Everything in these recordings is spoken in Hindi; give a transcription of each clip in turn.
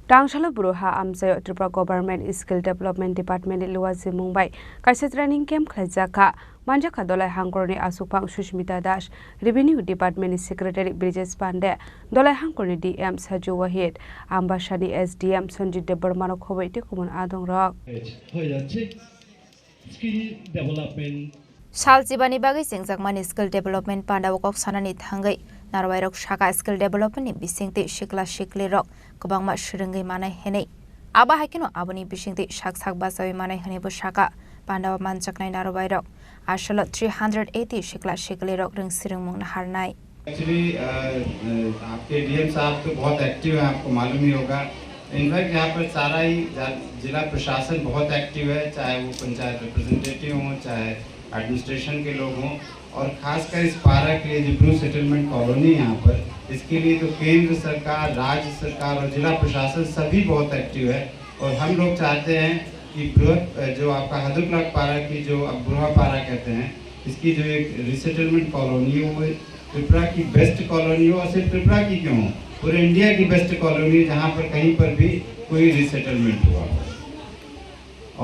Tangshalo Bru-ha Amchaio Tripura Government Skill Development Department Luwazi Mumbai Kaisa Training Camp khlaijakha manjakha dolai hangkorni asupang Sushmita Das Revenue Department Secretary Bridges Pande dolai hangkorni DM Saju Wahid Ambassador SDM Sanjit Debarmano khobei te kumun adong rok skill development Saljibani bagi sengjakmani skill development panda wokok sanani thangai narwai rok shaka skill development ni bisingti shikla shikli rok kobangma shringai manai henei aba hakino aboni bisingti shak basawi manai hene bo shaka panda manjaknai narwai rok ashala 380 shikla shikli rok ring sirungmung na harnai actually आपके डीएम साहब तो बहुत एक्टिव है, आपको मालूम ही होगा। इनफैक्ट यहाँ पर सारा ही जिला प्रशासन बहुत एक्टिव है, चाहे वो पंचायत रिप्रेजेंटेटिव हों, चाहे एडमिनिस्ट्रेशन के लोग हों, और खासकर इस पारा के लिए जो ब्रू सेटलमेंट कॉलोनी यहाँ पर, इसके लिए तो केंद्र सरकार, राज्य सरकार और जिला प्रशासन सभी बहुत एक्टिव है। और हम लोग चाहते हैं कि जो आपका हदुकलाक पारा की जो अब ब्रू-हा पारा कहते हैं, इसकी जो एक रिसेटलमेंट कॉलोनी हो, वो त्रिपुरा की बेस्ट कॉलोनी हो, और सिर्फ त्रिपुरा की क्यों हो, पूरे इंडिया की बेस्ट कॉलोनी जहाँ पर कहीं पर भी कोई रिसेटलमेंट हुआ।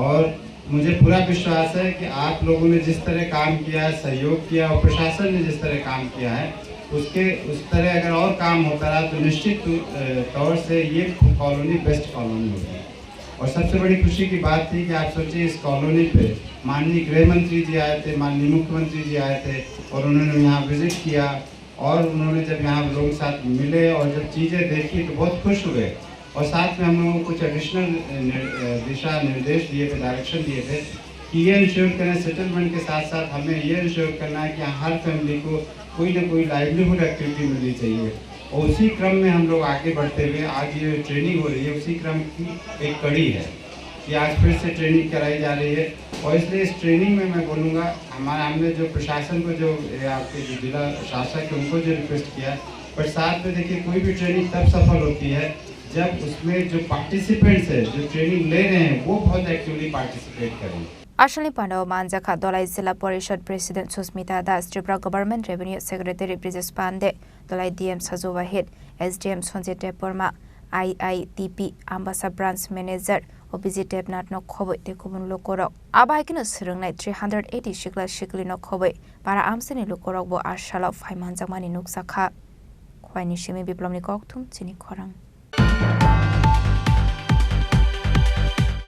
और मुझे पूरा विश्वास है कि आप लोगों ने जिस तरह काम किया है, सहयोग किया, और प्रशासन ने जिस तरह काम किया है, उस तरह अगर और काम होता रहा तो निश्चित तौर से ये कॉलोनी बेस्ट कॉलोनी होगी। और सबसे बड़ी खुशी की बात थी कि आप सोचिए, इस कॉलोनी पे माननीय गृह मंत्री जी आए थे, माननीय मुख्यमंत्री जी आए थे, और उन्होंने यहाँ विजिट किया, और उन्होंने जब यहाँ लोगों के साथ मिले और जब चीज़ें देखी तो बहुत खुश हुए। और साथ में हम लोगों को कुछ एडिशनल दिशा निर्देश दिए थे, डायरेक्शन दिए थे कि ये इंश्योर करें, सेटलमेंट के साथ साथ हमें ये इंश्योर करना है कि हर फैमिली को कोई ना कोई लाइवलीहुड एक्टिविटी मिलनी चाहिए। और उसी क्रम में हम लोग आगे बढ़ते हुए आज ये ट्रेनिंग हो रही है, उसी क्रम की एक कड़ी है कि आज फिर से ट्रेनिंग कराई जा रही है। और इसलिए इस ट्रेनिंग में मैं बोलूँगा, हमने जो प्रशासन को, जो आपके जो जिला शासक है, उनको जो रिक्वेस्ट किया, पर साथ में देखिए कोई भी ट्रेनिंग तब सफल होती है जब उसमें जो पार्टिसिपेंट्स है, जो ट्रेनिंग ले रहे हैं, वो बहुत एक्टिवली पार्टिसिपेट करें। Ashali Pandao Manjaka Dolai Zilla Parishad President Sushmita Das, Tripura Government Revenue Secretary Bridges Pande, Dolai DM Saju Wahid, SDM Sanjit Debarmano, IITP Ambassador Branch Manager, OBG Debnat no Kobe, the Kubun Lokorok. Abaikin Surungnai 380 Shikla Shikli no Kobe, Para Amseni Lokorok, Ashala 5 Manzamani Nuksaka. Kwai Nishimi Biblomnikok Tum, Chini Khorang.